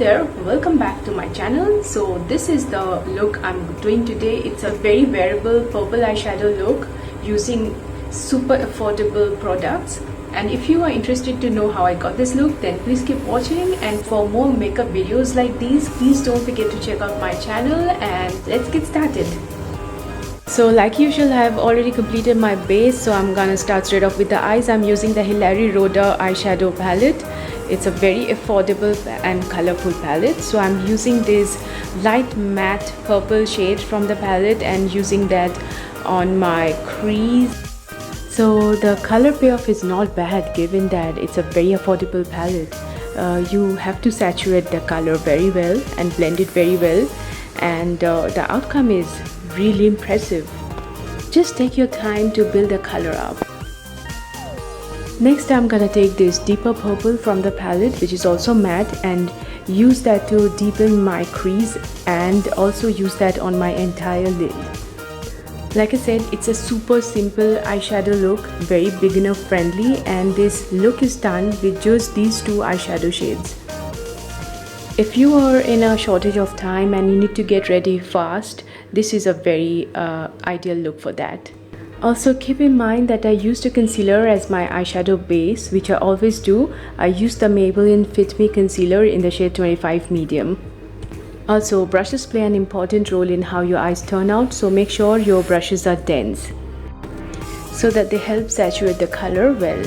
there, welcome back to my channel. So this is the look I'm doing today. It's a very wearable purple eyeshadow look using super affordable products. And if you are interested to know how I got this look, then please keep watching. And for more makeup videos like these, please don't forget to check out my channel, and let's get started. So like usual, I have already completed my base, so I'm gonna start straight off with the eyes. I'm using the Hilary Rhoda Eyeshadow Palette. It's a very affordable and colorful palette. So I'm using this light matte purple shade from the palette and using that on my crease. So the color payoff is not bad given that it's a very affordable palette. You have to saturate the color very well and blend it very well, and the outcome is really impressive. Just take your time to build the color up. Next, I'm gonna take this deeper purple from the palette, which is also matte, and use that to deepen my crease and also use that on my entire lid. Like I said, it's a super simple eyeshadow look, very beginner friendly, and this look is done with just these two eyeshadow shades. If you are in a shortage of time and you need to get ready fast, this is a very ideal look for that. Also keep in mind that I used a concealer as my eyeshadow base, which I always do. I used the Maybelline Fit Me concealer in the shade 25 medium. Also, brushes play an important role in how your eyes turn out, so make sure your brushes are dense so that they help saturate the color well.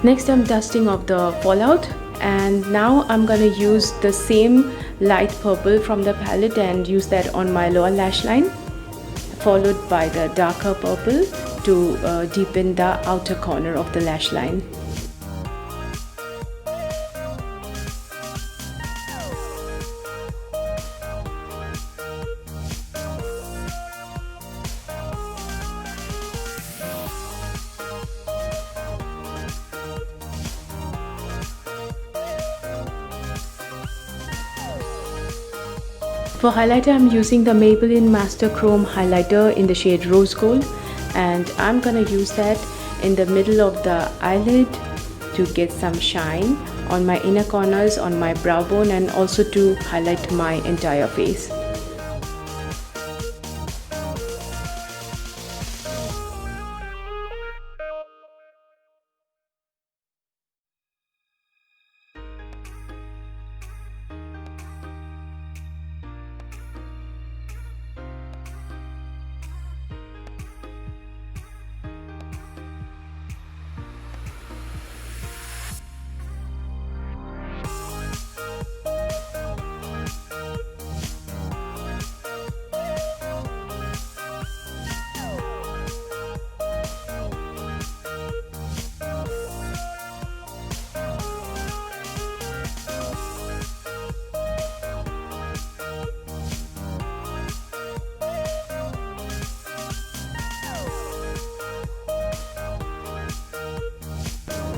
Next, I'm dusting off the fallout, and now I'm gonna use the same light purple from the palette and use that on my lower lash line, followed by the darker purple to deepen the outer corner of the lash line. For highlighter, I'm using the Maybelline Master Chrome highlighter in the shade Rose Gold, and I'm gonna use that in the middle of the eyelid to get some shine on my inner corners, on my brow bone, and also to highlight my entire face.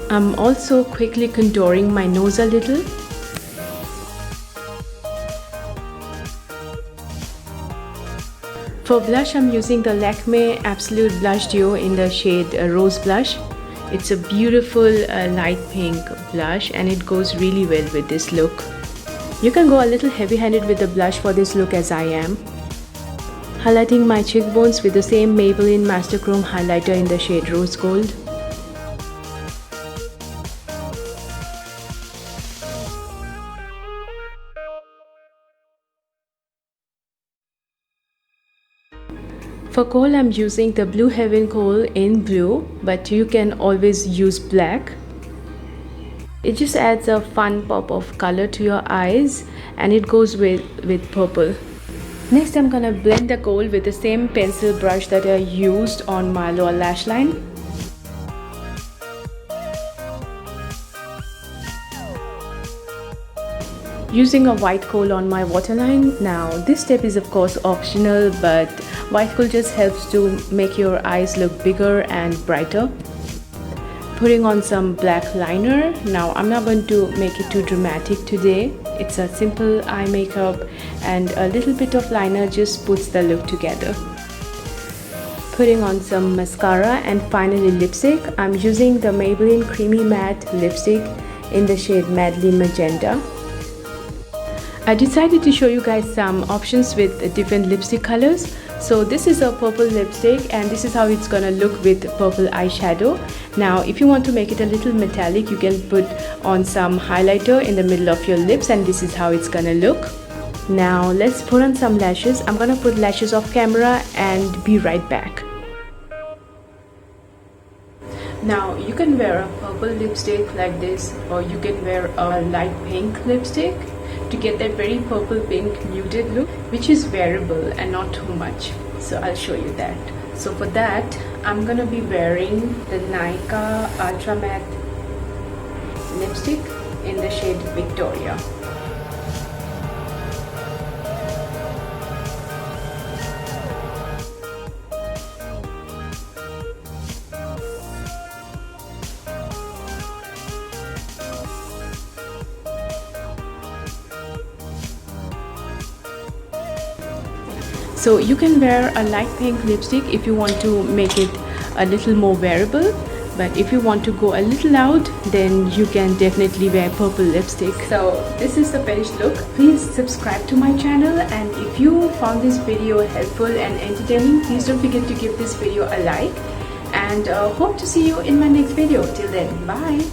I'm also quickly contouring my nose a little. For blush, I'm using the Lakme Absolute Blush Duo in the shade Rose Blush. It's a beautiful light pink blush, and it goes really well with this look. You can go a little heavy-handed with the blush for this look as I am. Highlighting my cheekbones with the same Maybelline Master Chrome highlighter in the shade Rose Gold. For kohl, I'm using the Blue Heaven kohl in blue, but you can always use black. It just adds a fun pop of color to your eyes, and it goes with purple. Next, I'm gonna blend the kohl with the same pencil brush that I used on my lower lash line. Using a white kohl on my waterline. Now this step is of course optional, but white kohl just helps to make your eyes look bigger and brighter. Putting on some black liner. Now I'm not going to make it too dramatic today. It's a simple eye makeup, and a little bit of liner just puts the look together. Putting on some mascara, and finally lipstick. I'm using the Maybelline Creamy Matte lipstick in the shade Madly Magenta. I decided to show you guys some options with different lipstick colors. So this is a purple lipstick and this is how it's gonna look with purple eyeshadow. Now if you want to make it a little metallic, you can put on some highlighter in the middle of your lips and this is how it's gonna look. Now let's put on some lashes. I'm gonna put lashes off camera and be right back. Now you can wear a purple lipstick like this, or you can wear a light pink lipstick to get that very purple pink muted look, which is wearable and not too much. So I'll show you that. So for that I'm gonna be wearing the Nykaa Ultra Matte lipstick in the shade Victoria. So you can wear a light pink lipstick if you want to make it a little more wearable, but if you want to go a little out, then you can definitely wear purple lipstick. So this is the finished look. Please subscribe to my channel, and if you found this video helpful and entertaining, please don't forget to give this video a like, and hope to see you in my next video. Till then, bye.